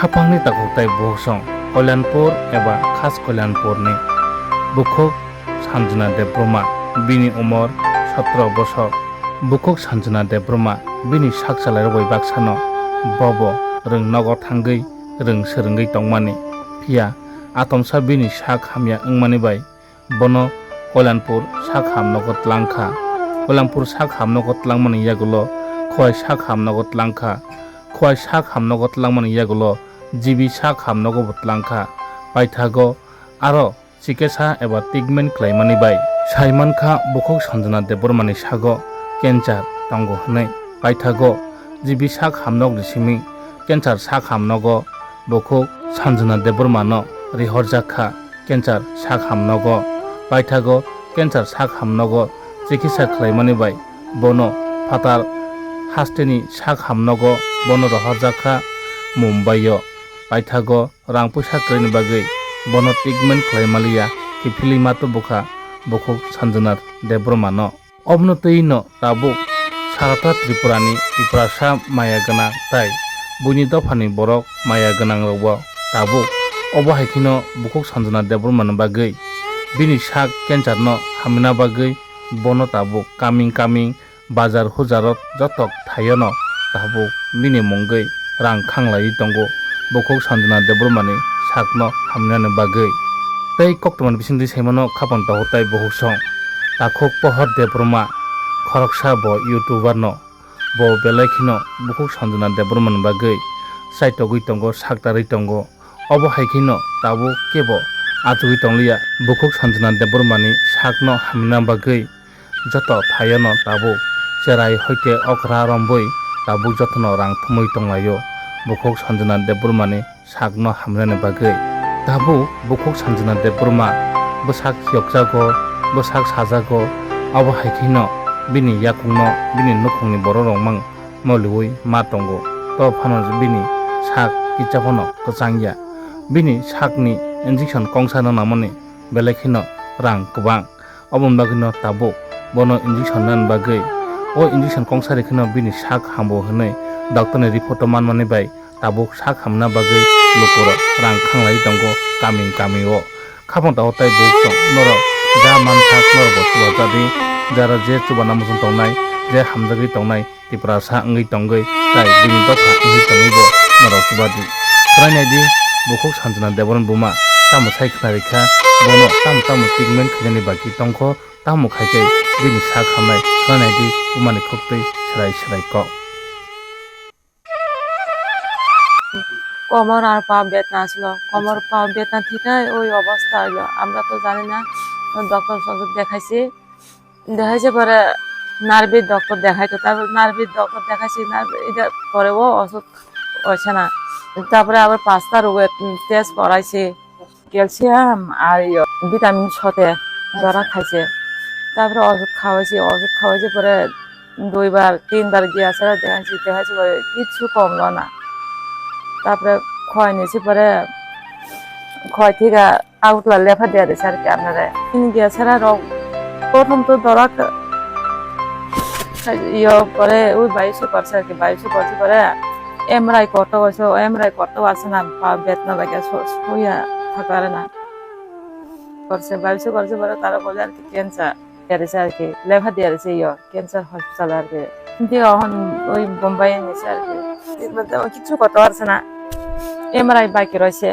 खाफांनि ताखुकताय बुहुसं कल्याणपुर एबा खास कल्याणपुरनि बुखुक सानजना देब्रमा बिनि उमर 17 बছर बुखुक सानजना देब्रमा बिनि साकसालाय रबय बाक्सानो बबो रों नगर थांगै रों सोरोंगै तंमानि फिया आतमसा बिनि साक हामिया अंमानि बाय बनो कल्याणपुर साक हामनगत लांखा कल्याणपुर साक हामनगत लांमानि यागुलो खय साक हामनगत लांखा खय साक हामनगत लांमानि यागुलो जिबि साक हामनगत लांखा पाइथागो आरो चिकित्सा एबा ट्रिटमेंट खालामनानै बाय साइमानखा बुखुक सानजना देबरमानि सागो केन्सार तंगो हनै पाइथागो जिबि साक हामनग रिसिमि केन्सार साक हामनगो बुखुक सानजना देबरमानो रिहरजाखा केन्सार साक हामनगो पाइथागो केन्सार साक हामनगो चिकित्सा खालामनानै बाय बनो फातार हास्टेनि साक हामनगो बनो रहरजाखा मुम्बाइयो पाइथागो रां पैसा करेनि बागै बनो ट्रिटमेंट खालामलिया किफिली मातो बुखा बुखुक सानजना देब्रमानो अबनो तैनो ताबु साराता त्रिपुरानि त्रिपुरासा माया गोनां ताई बुनि दफानि बरक माया गोनां रौबो ताबु अबो हाइकिनो बुखुक सानजना देब्रमानो बागै बिनि साक केन्सारनो हामिना बागै बनो ताबु कामिं बाजार हुजारत जतक थायोनो ताबु बिनि मंगै रां खांलायै दंगो बुखुक सानजना देब्रमानि साकनो हामिनानो बागै तै कक्टमान बिसिंदि सैमानो खापान ताहताय बहुसं ताखुक पहर देब्रमा खरकसा बो यूट्यूबर नो बो बेलायखिनो बुखुक सानजना देब्रमानो बागै साइटगै दंगो साकतारै दंगो अबो हाइकिनो ताबु केबो आजुगै तंलिया बुखुक सानजना देब्रमानि साकनो हामिना बागै जत थायोनो ताबु जेराय हयते अकरा रम्बै ताबु जतनो रां थुमै तंलायो बुखुक सानजना देब्रमानि साकनो हामिनानो बागै ताबु बुखुक सानजना देब्रमा बसाक हियकजागो बसाक साजागो अबो हाइकिनो बिनि याकुंनो बिनि नुखुंनि बर' रंमां मौलिवै मा तंगो तो फानो बिनि साक किचाफनो कचांगिया बिनि साकनि इंजेक्शन कंसानो नामनि बेलायखिनो रां गोबां अबन बागैनो ताबु बनो इंजेक्शन नान बागै ओ इंजेक्शन कंसारिखिनो बिनि साक हामबो हनै डॉक्टरनि रिपोर्ट मानमानि बाय ताबु साक हामना बागै लुकुर रां खांलाय दंगो कामिं खाफां ताहताय बुकसं नर जा मान साक नर बसुवा जादि जारा जे चुबा नामजों तंनाय जे हामजागै तंनाय त्रिपुरा सा अंगै तंगै ताई बिनि दफा अंगै तंगैबो नर सुबादि फरायनायदि बुखुक सानजना देबरन बुमा तामु साइखनारिखा बनो तामु ट्रिटमेंट खैनानि बागि तंखो तामु खाइकै बिनि साक हामनाय फरायनायदि बुमानि खक्तै सेराय क কোমর আর পা বেদনা আসলো কোমর পা বেদনা থেকে ওই অবস্থা হইলো আমরা তো জানি না ডক্টর সঙ্গে দেখাইছে পরে নার্ভের ডক্টর দেখাইতো তারপর নার্ভের ডক্টর দেখাইছি এটা পরেও ওষুধ হচ্ছে না তারপরে আবার 5টা রোগের টেস্ট করাইছে ক্যালসিয়াম আর ভিটামিন সতে ধরা খাইছে তারপরে ওষুধ খাওয়াইছে পরে 2বার 3বার গিয়েছে দেখাইছে পরে কিছু কমলো না তারপরে খয় নিয়েছি পরে খয় থেকে আউটলা লেফা দিয়ে দিয়েছে আর কি আপনারা গিয়েছে রোগ প্রথম তো ধরা পরে ওই 2200 করছে আর কি 2200 করছে পরে এমআরআই করতে হয়েছে এমআরআই করতেও আছে না পা বেদনা লাগে শুইয়া থাকার না করছে 2200 করছে পরে তারা বলে আর কি ক্যান্সার দিয়ে দিয়েছে আর কি লেফা দিয়ে দিয়েছে ক্যান্সার হসপিটাল আর কি কিন্তু এখন ওই বোম্বাই নিয়েছে আর কি কিছু করতে পারছে না এমআরআই বাকি রয়েছে